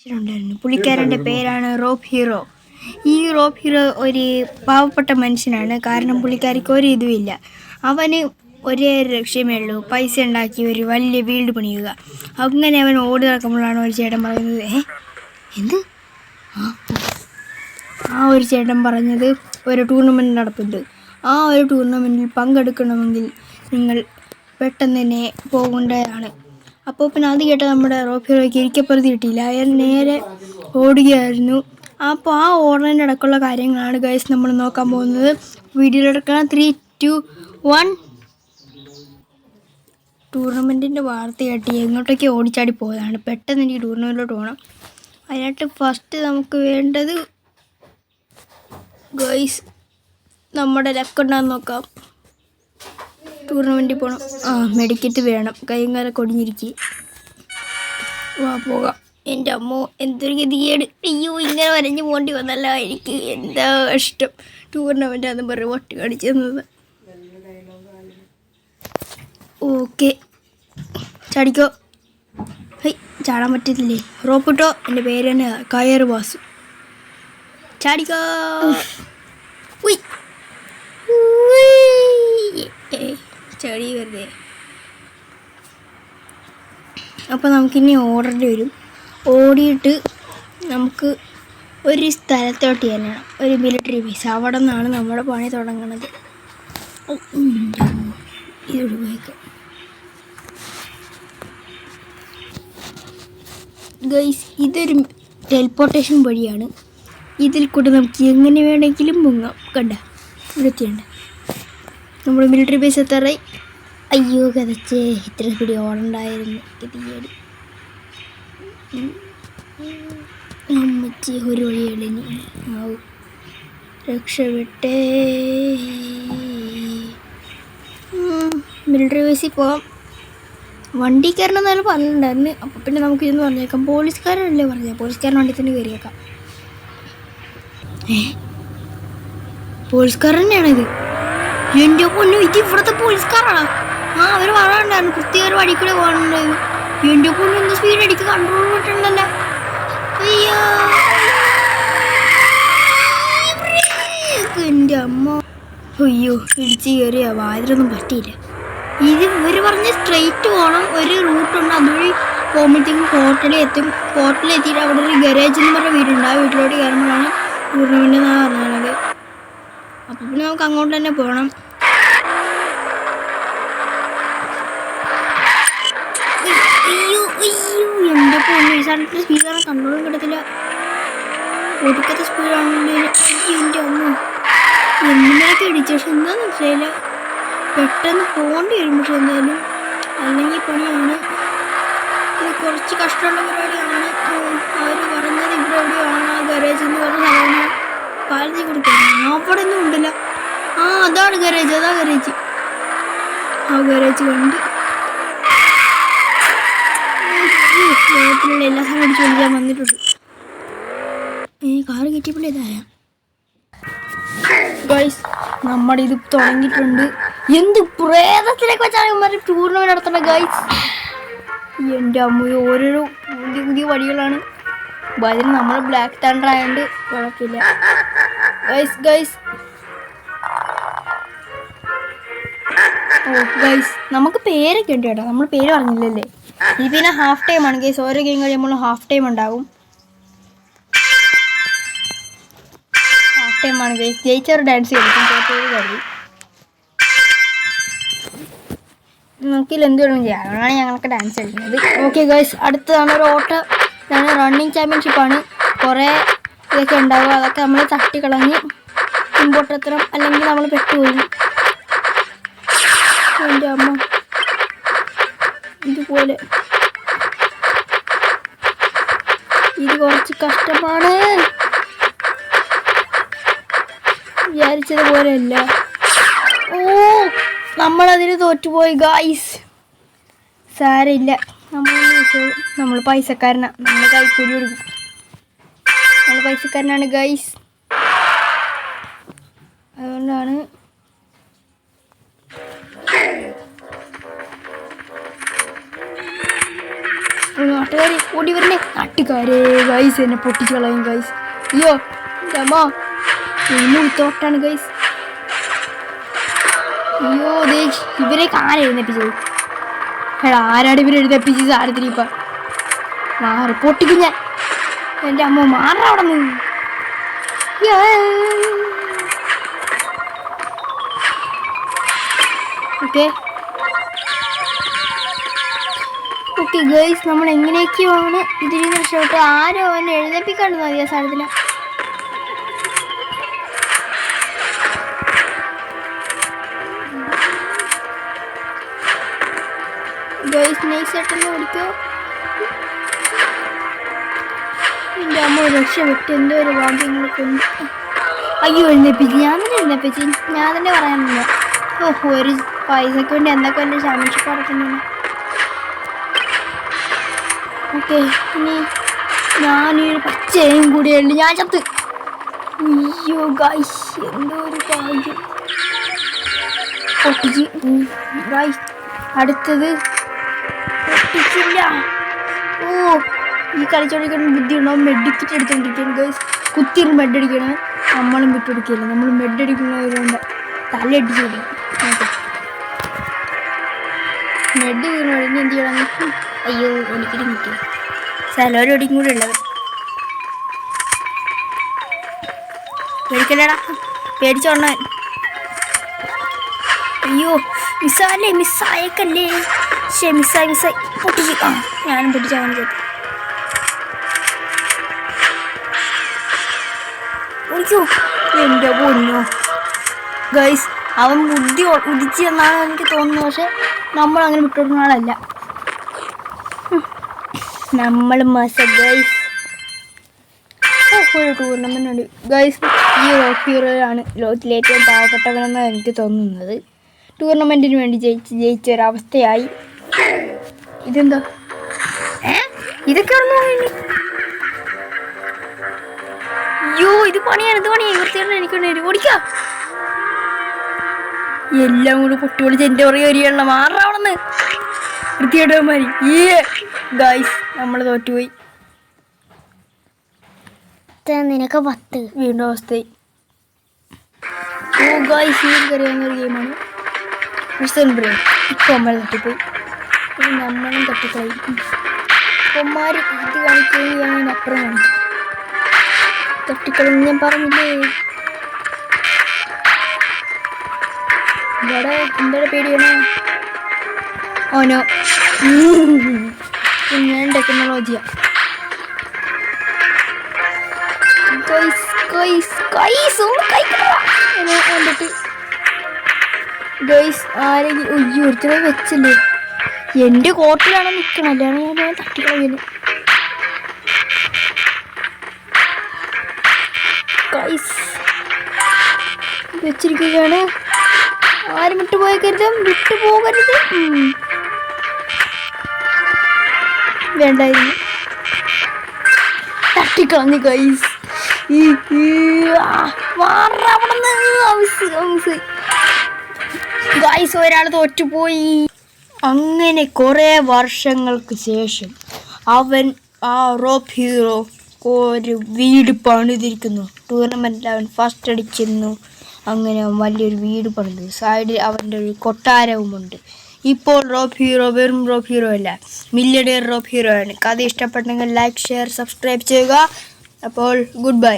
ഉണ്ടായിരുന്നു. പുള്ളിക്കാരൻ്റെ പേരാണ് റോബ് ഹീറോ. ഈ റോബ് ഹീറോ ഒരു പാവപ്പെട്ട മനുഷ്യനാണ്. കാരണം പുള്ളിക്കാരിക്ക് ഒരു ഇതുമില്ല. അവന് ഒരേ ലക്ഷ്യമേ ഉള്ളൂ, പൈസ ഉണ്ടാക്കി ഒരു വലിയ വീട് പണിയുക. അങ്ങനെ അവൻ ഓടി നടക്കുമ്പോഴാണ് ഒരു ചേട്ടൻ പറയുന്നത്, എന്ത് ഒരു ചേട്ടൻ പറഞ്ഞത് ഒരു ടൂർണമെൻറ്റ് നടപ്പുണ്ട്. ആ ഒരു ടൂർണമെൻറ്റിൽ പങ്കെടുക്കണമെങ്കിൽ നിങ്ങൾ പെട്ടെന്ന് തന്നെ പോകേണ്ടതാണ്. അപ്പോൾ പിന്നെ അത് കേട്ട നമ്മുടെ റോബ് ഹീറോയ്ക്ക് ഇരിക്കപ്പുറത്ത് കിട്ടിയില്ല. അയാൾ നേരെ ഓടുകയായിരുന്നു. അപ്പോൾ ആ ഓടുന്നതിൻ്റെ ഇടയ്ക്കുള്ള കാര്യങ്ങളാണ് ഗൈസ് നമ്മൾ നോക്കാൻ പോകുന്നത്. വീഡിയോയിലെടുക്കണം. 3, 2, 1. ടൂർണമെൻറ്റിൻ്റെ വാർത്ത കേട്ടി എങ്ങോട്ടൊക്കെ ഓടിച്ചാടി പോയതാണ്. പെട്ടെന്ന് എനിക്ക് ടൂർണമെൻറ്റിലോട്ട് പോകണം. അതിനായിട്ട് ഫസ്റ്റ് നമുക്ക് വേണ്ടത് ഗൈസ് നമ്മുടെ ലക്കുണ്ടാന്ന് നോക്കാം. ടൂർണമെൻറ്റിൽ പോകണം. മെഡിക്കറ്റ് വേണം. കൈയും കാലം കൊടിഞ്ഞിരിക്കുക. പോകാം. എൻ്റെ അമ്മോ, എന്തൊരു ഗതികേട്. അയ്യോ, ഇങ്ങനെ വരഞ്ഞു പോകേണ്ടി വന്നല്ല. എനിക്ക് എന്താ ഇഷ്ടം. ടൂർണമെൻ്റ് ആണെന്ന് പറഞ്ഞ് വട്ടി കാണിച്ചു തന്നത്. ഓക്കെ, ചാടിക്കോ. ചാടാൻ പറ്റത്തില്ലേ? റോപ്പിട്ടോ. എൻ്റെ പേര് തന്നെ കയറ് വാസു. ചാടിക്കോ. ചാടി വെറുതെ. അപ്പോൾ നമുക്കിനി ഓടേണ്ടി വരും. ഓടിയിട്ട് നമുക്ക് ഒരു സ്ഥലത്തോട്ട് ചെല്ലണം, ഒരു മിലിറ്ററി ബേസ്. അവിടെ നിന്നാണ് നമ്മുടെ പണി തുടങ്ങുന്നത്. ഇതോട് പോയേക്കാം ഗൈസ്. ഇതൊരു ടെലിപ്പോർട്ടേഷൻ വഴിയാണ്. ഇതിൽ കൂടെ നമുക്ക് എങ്ങനെ വേണമെങ്കിലും മുങ്ങാം. കണ്ട, ഇവിടെത്തിയുണ്ട് നമ്മൾ മിലിറ്ററി ബേസ് എത്താറായി. അയ്യോ കഥച്ചേ, ഇത്ര പിടി ഓടണ്ടായിരുന്നു. ഗതികേട്. അമ്മച്ചി ഒരു വഴികളിനി ആവും. രക്ഷപ്പെട്ടേ. മിലിറ്ററി ബേസിൽ പോകാം. വണ്ടി കയറണം എന്നാലും പറഞ്ഞിട്ടുണ്ടായിരുന്നു. അപ്പോൾ പിന്നെ നമുക്ക് ഇതെന്ന് പറഞ്ഞേക്കാം. പോലീസുകാരനല്ലേ പറഞ്ഞത്, പോലീസുകാരൻ വണ്ടി തന്നെ കയറിയേക്കാം. പോലീസുകാരൻ തന്നെയാണിത്. എൻ്റെ പൊന്നു, ഇത് ഇവിടുത്തെ പോലീസുകാരാണ്. അവർ പറയാനുണ്ടായിരുന്നു പ്രത്യേക ഒരു വഴി കൂടെ പോകണുണ്ടായിരുന്നു. എൻ്റെ പൊന്നു, എന്ത് സ്പീഡ് അടിക്ക് കൺട്രോൾ കിട്ടണ്ടല്ലോ. അയ്യോ എൻ്റെ അമ്മ. അയ്യോ, ഇടിച്ച് കയറിയ വാതിലൊന്നും പറ്റിയില്ല. ഇത് ഇവർ പറഞ്ഞ് സ്ട്രെയിറ്റ് പോകണം. ഒരു റൂട്ടുണ്ട്, അതുവഴി പോകുമ്പോഴത്തേക്കും പോർട്ടലിൽ എത്തും. പോർട്ടലിൽ എത്തിയിട്ട് അവിടെ ഒരു ഗരേജ് എന്ന് പറഞ്ഞ വീടുണ്ട്. ആ വീട്ടിലോട്ട് കയറുമ്പോഴാണ് ടൂർണമെൻ്റ് എന്നാണ് പറഞ്ഞത്. അപ്പോൾ പിന്നെ നമുക്ക് അങ്ങോട്ട് തന്നെ പോകണം. എൻ്റെ പൊന്നു, ഈ സ്ഥലത്ത് സ്പീഡാണ്, കൺട്രോളും കിട്ടത്തില്ല. ഒടുക്കത്തെ സ്പീഡാണെങ്കിൽ എൻ്റെ അമ്മ എന്തിനൊക്കെ ഇടിച്ചു. പക്ഷെ എന്താണെന്ന് മനസ്സിലായില്ല. പെട്ടെന്ന് പോകേണ്ടി വരും. പക്ഷെ എന്തായാലും അല്ലെങ്കിൽ പണിയാണ്. ഇത് കുറച്ച് കഷ്ടമുള്ള പരിപാടിയാണ്. അവർ പറഞ്ഞത് ഇവിടെ എവിടെയാണ് ആ ഗരേജ് എന്ന് പറഞ്ഞ സാധനം പാലത്തിൽ കൊടുക്കുന്നത്. അവിടെ ഒന്നും ഉണ്ടല്ല. അതാണ് ഗരേജ്, അതാ ഗരേജ്. ആ ഗരേജ് കണ്ട് ലോകത്തിലുള്ള എല്ലാ സാധനം അടിച്ചു കൊണ്ടിരിക്കാൻ വന്നിട്ടുണ്ട്. കാറ് കെട്ടിയപ്പോൾ ഇതായ ഗൈസ്, നമ്മുടെ ഇത് തുടങ്ങിയിട്ടുണ്ട്. എന്ത് പ്രേതത്തിലേക്ക് വെച്ചാൽ ടൂർണമെൻറ്റ് നടത്തണ ഗൈസ്. എൻ്റെ അമ്മ, ഓരോരോ പുതിയ പുതിയ വഴികളാണ്. അതിന് നമ്മൾ ബ്ലാക്ക് തണ്ടർ ആയതുകൊണ്ട് കുഴപ്പമില്ല. ഗൈസ് ഗൈസ് നമുക്ക് പേരൊക്കെ ഉണ്ട് കേട്ടോ. നമ്മൾ പേര് പറഞ്ഞില്ലല്ലേ. ഇത് പിന്നെ ഹാഫ് ടൈം ആണ് ഗൈസ്. ഓരോ ഗെയിം കഴിയുമ്പോൾ ഹാഫ് ടൈം ഉണ്ടാകും. ഹാഫ് ടൈം ആണ് ഗൈസ്. ജയിച്ചവർ ഡാൻസ് കളിക്കും, തോറ്റവർ കരുതി. നമുക്കിൽ എന്ത് വേണമെങ്കിലും ചെയ്യാം. അതുകൊണ്ടാണ് ഞങ്ങൾക്ക് ഡാൻസ് കളിക്കുന്നത്. ഓക്കെ ഗൈസ്, അടുത്തതാണ് ഒരു ഓട്ടം. ഇതാണ് റണ്ണിങ് ചാമ്പ്യൻഷിപ്പാണ്. കുറേ ഇതൊക്കെ ഉണ്ടാവുക. അതൊക്കെ നമ്മൾ തട്ടിക്കളഞ്ഞ് മുമ്പോട്ടെത്തണം, അല്ലെങ്കിൽ നമ്മൾ പെട്ടുപോയി. എൻ്റെ അമ്മ, ഇതുപോലെ ഇത് കുറച്ച് കഷ്ടമാണ്. വിചാരിച്ചതുപോലെയല്ല. നമ്മളതിന് തോറ്റുപോയി ഗായ്സ്. സാരമില്ല, നമ്മൾ പൈസക്കാരനാണ്. നമ്മൾ കൈക്കൂലി കൊടുക്കും. നമ്മൾ പൈസക്കാരനാണ് ഗായ്സ്. അതുകൊണ്ടാണ് നാട്ടുകാർ ഓടി വരണേ. നാട്ടുകാരെ ഗൈസ് എന്നെ പൊട്ടിച്ച് കളയും ഗൈസ്. അയ്യോ അമ്മ തോട്ടാണ് ഗൈസ്. അയ്യോ ദേ ഇവരേക്ക് ആരെ എഴുന്നേപ്പിച്ചത്? എടാ ആരാണ് ഇവരെ എഴുന്നേപ്പിച്ചത്? സാരത്തിന് ഇപ്പം മാറി പൊട്ടിക്കും ഞാൻ. എൻ്റെ അമ്മ മാറാ അവിടെ നിന്ന്. ഓക്കെ ഓക്കെ ഗൈസ്, നമ്മൾ എങ്ങനെയൊക്കെയാണ് ഇതിൽ നിന്ന് രക്ഷപ്പെട്ട് ആരോ അവനെ എഴുന്നേപ്പിക്കാണ്ട് മതിയാ സാധനത്തിന്. ഗൈസ് നൈസായിട്ടൊന്ന് ഓടിക്കോ. എൻ്റെ അമ്മ രക്ഷപ്പെട്ട് എന്തോ ഒരു ഭാഗ്യങ്ങൾ കൊണ്ട്. അയ്യോ എഴുന്നേപ്പിച്ച് ഞാൻ തന്നെ എഴുന്നേപ്പിച്ച് ഞാൻ തന്നെ പറയാനില്ല. ഓഹോ ഒരു പൈസക്ക് വേണ്ടി എന്തൊക്കെ വലിയ ചാമ്പ്യൻഷിപ്പ്. ഓക്കെ ഇനി ഞാനൊരു പച്ചയും കൂടിയുണ്ട്. ഞാൻ ചത്ത്. അയ്യോ ഗൈസ് എന്തോ ഒരു ഭാഗ്യം. പൊട്ടിച്ച് ഗൈസ്. അടുത്തത് പൊട്ടിച്ചില്ല. ഓ ഈ കളിച്ചോടിക്കുന്ന ബുദ്ധി ഉണ്ടാവും. മെഡിക്കറ്റ് എടുത്തോണ്ടിരിക്കുകയാണ് ഗൈസ്. കുത്തിരി മെഡടിക്കണം. നമ്മളും വിട്ടുകൊടുക്കില്ല. നമ്മൾ മെഡടിക്കുന്നവരുണ്ട് തലയടിച്ചു കൊടുക്കും. മെഡ് വീണ് ഒഴിഞ്ഞ് എന്ത് ചെയ്യണം? അയ്യോ എനിക്കിട്ട് നിൽക്കും. സ്ഥലം കൂടെ ഉള്ളത് പേടിക്കല്ലടാ. പേടിച്ചോണ്ണൻ. അയ്യോ മിസ്സാല്ലേ, മിസ്സായേക്കല്ലേ. മിസ്സായി പൊട്ടിച്ച്. ആ ഞാനും പൊട്ടിച്ചവൻ ചെയ്തു. ഒഴിക്കോ എൻ്റെ പൊന്നോ ഗൈസ്. അവൻ ബുദ്ധി ഉദിച്ച് എന്നാണ് എനിക്ക് തോന്നുന്നത്. പക്ഷെ നമ്മളങ്ങനെ വിട്ടുകൊടുക്കുന്ന ആളല്ല നമ്മൾ. ഗൈസ് ഒരു ടൂർണമെൻ്റ് ഉണ്ട് ഗൈസ്. ഈ റോക്ക് ഹീറോയാണ് ലോകത്തിലെ ഏറ്റവും പാവപ്പെട്ടവനെന്നാണ് എനിക്ക് തോന്നുന്നത്. ടൂർണമെൻറ്റിന് വേണ്ടി ജയിച്ച ഒരവസ്ഥയായി. ഇതെന്താ ഇതൊക്കെ അയ്യോ ഇത് പണിയാണ്. വൃത്തിയാണ്. എനിക്ക് ഓടിക്കാം. എല്ലാം കൂടി പൊട്ടിപ്പൊളിച്ച് എൻ്റെ പുറകെ വരികയുള്ള മാറാവണമെന്ന് വൃത്തിയായിട്ടവന്മാരി. ഗൈസ് നമ്മൾ തോറ്റുപോയി. നിനക്ക് 10 വീണ്ടും അവസ്ഥയായി. ഓ ഗൈസ് ഈ കറിയാവുന്നൊരു ഗെയിമാണ്. ഇപ്പം നമ്മൾ തട്ടിപ്പോയി. നമ്മളും തട്ടിക്കളി. പൊന്മാർ ഇത് കാണിക്കുകയാണ്. അപ്പുറം കാണിക്കും തട്ടിക്കളി. ഞാൻ പറഞ്ഞില്ലേ ഇവിടെ എന്താണ് പേടിയാണോ? ഓനോ ഞാൻ ടെക്നോളജിയാ. ഗൈസ് ആരെങ്കിലും ഒരുത്തരെ വെച്ചില്ലേ? എൻ്റെ കോട്ടിലാണ് നിൽക്കണല്ലേ. ഞാൻ തട്ടിക്കളയല്. ഗൈസ് വെച്ചിരിക്കുകയാണ്. ആരും വിട്ടുപോകരുത്. വേണ്ടായിരുന്നു. തട്ടിക്കളഞ്ഞ് ഗൈസ്. ഗൈസ് ഒരാൾ തോറ്റുപോയി. അങ്ങനെ കുറേ വർഷങ്ങൾക്ക് ശേഷം അവൻ ആ റോപ്പ് ഹീറോ ഒരു വീട് പണിതിരിക്കുന്നു. ടൂർണമെൻറ്റിൽ അവൻ ഫസ്റ്റ് അടിച്ചിരുന്നു. അങ്ങനെ അവൻ വലിയൊരു വീട് പണിതു. സൈഡിൽ അവൻ്റെ ഒരു കൊട്ടാരവുമുണ്ട്. ഇപ്പോൾ റോപ്പ് ഹീറോ വെറും റോപ്പ് ഹീറോ അല്ല, മില്യണിയർ റോപ്പ് ഹീറോ ആണ്. കഥ ഇഷ്ടപ്പെട്ടെങ്കിൽ ലൈക്ക്, ഷെയർ, സബ്സ്ക്രൈബ് ചെയ്യുക. അപ്പോൾ ഗുഡ് ബൈ.